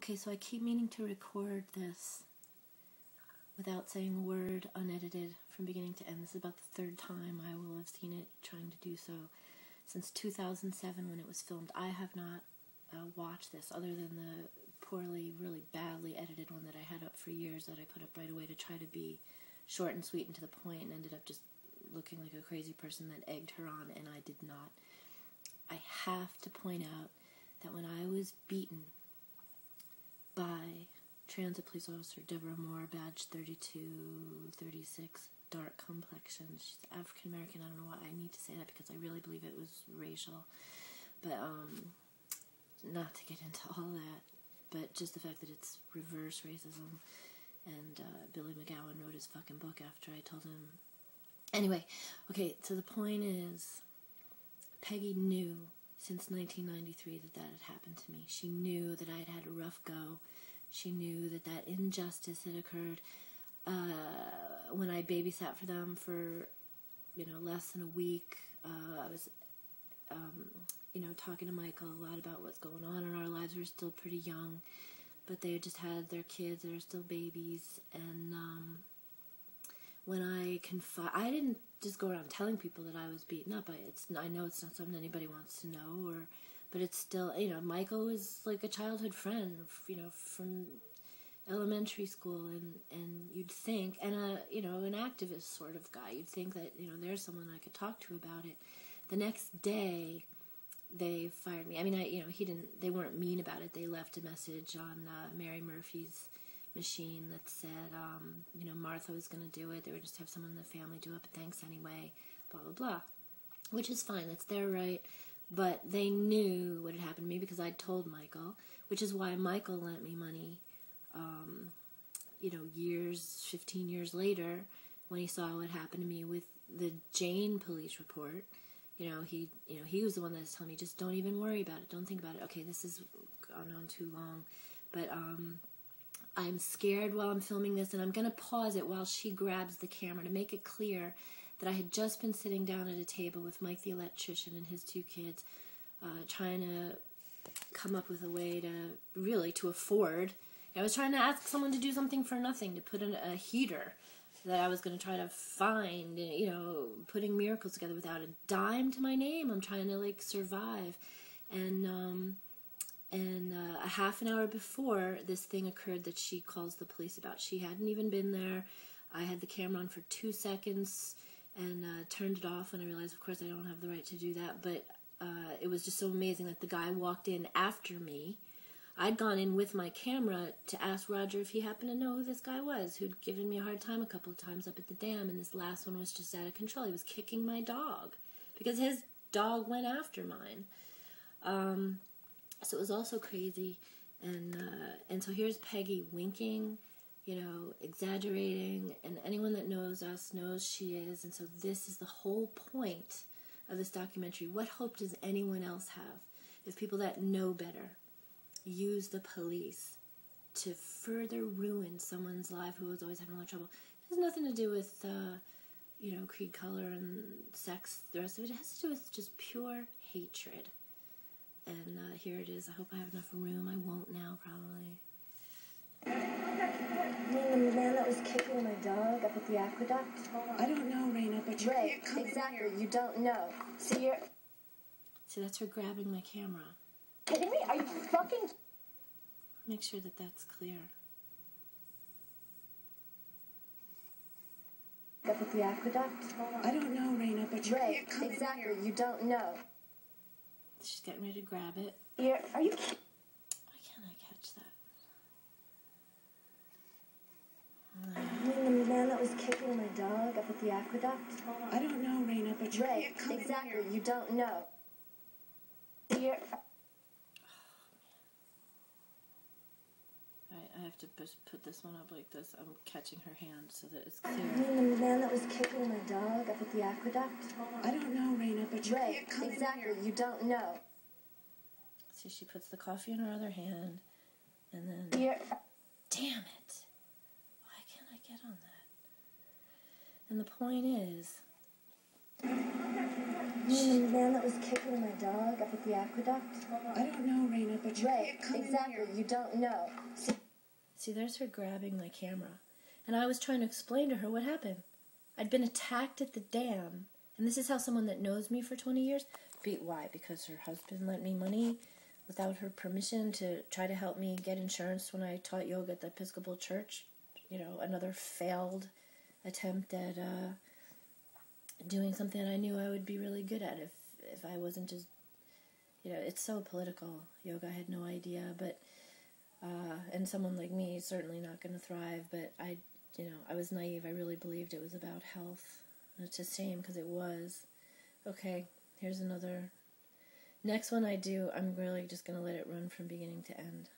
Okay, so I keep meaning to record this without saying a word, unedited, from beginning to end. This is about the third time I will have seen it trying to do so since 2007 when it was filmed. I have not watched this other than the poorly, really badly edited one that I had up for years that I put up right away to try to be short and sweet and to the point, and ended up just looking like a crazy person that egged her on, and I did not. I have to point out that when I was beaten by transit police officer Deborah Moore, badge 3236, dark complexion. She's African American. I don't know why I need to say that because I really believe it was racial. But, not to get into all that, but just the fact that it's reverse racism. And Billy McGowan wrote his fucking book after I told him. Anyway, okay, so the point is, Peggy knew since 1993 that had happened to me. She knew that I had had a rough go. She knew that injustice had occurred when I babysat for them for, less than a week. I was, talking to Michael a lot about what's going on in our lives. We were still pretty young, but they had just had their kids. They were still babies, and when I didn't just go around telling people that I was beaten up. I know it's not something anybody wants to know, but it's still, Michael was like a childhood friend, from elementary school, and you'd think, and an activist sort of guy, you'd think that, there's someone I could talk to about it. The next day, they fired me. I mean, they weren't mean about it. They left a message on Mary Murphy's machine that said, Martha was going to do it. They would just have someone in the family do it, but thanks anyway, blah, blah, blah. Which is fine. That's their right. But they knew what had happened to me because I'd told Michael, which is why Michael lent me money, 15 years later, when he saw what happened to me with the Jane police report. He was the one that was telling me, just don't even worry about it. Don't think about it. Okay, this has gone on too long. But, I'm scared while I'm filming this, and I'm going to pause it while she grabs the camera to make it clear that I had just been sitting down at a table with Mike the electrician and his two kids, trying to come up with a way to afford. I was trying to ask someone to do something for nothing, to put in a heater that I was going to try to find, putting miracles together without a dime to my name. I'm trying to, survive. And a half an hour before this thing occurred that she calls the police about. She hadn't even been there. I had the camera on for 2 seconds and turned it off when I realized, of course, I don't have the right to do that. But it was just so amazing that the guy walked in after me. I'd gone in with my camera to ask Roger if he happened to know who this guy was, who'd given me a hard time a couple of times up at the dam, and this last one was just out of control. He was kicking my dog because his dog went after mine. So it was also crazy, and so here's Peggy winking, exaggerating, and anyone that knows us knows she is, and so this is the whole point of this documentary. What hope does anyone else have if people that know better use the police to further ruin someone's life who was always having a lot of trouble? It has nothing to do with, creed, color, and sex. The rest of it has to do with just pure hatred. And here it is. I hope I have enough room. I won't now, probably. You mean the man that was kicking my dog up at the aqueduct? I don't know, Raina, but you can't come exactly. in here. You don't know. See, that's her grabbing my camera. Kidding me? Are you fucking... Make sure that's clear. Up at the aqueduct? I don't know, Raina, but you can't come exactly. in here. You don't know. She's getting ready to grab it. Are you kidding? Why can't I catch that? You mean the man that was kicking my dog up at the aqueduct? I don't know, Raina, but you can't come exactly. in here. You don't know. I have to just put this one up like this. I'm catching her hand so that it's You clear. mean the man that was kicking my dog up at the aqueduct? I don't know, Raina, but you can't come exactly. in here. You don't know. See, she puts the coffee in her other hand, and then... Damn it! Why can't I get on that? And the point is, You mean the man that was kicking my dog up at the aqueduct? I don't know, Raina, but you Right, can't come exactly. in here. You don't know. See, there's her grabbing my camera. And I was trying to explain to her what happened. I'd been attacked at the dam. And this is how someone that knows me for 20 years... Why? Because her husband lent me money without her permission to try to help me get insurance when I taught yoga at the Episcopal Church. You know, another failed attempt at doing something I knew I would be really good at if I wasn't just... You know, it's so political, yoga. I had no idea, but... and someone like me is certainly not going to thrive, but I was naive. I really believed it was about health. And it's a shame because it was. Okay, here's another. Next one I do, I'm really just going to let it run from beginning to end.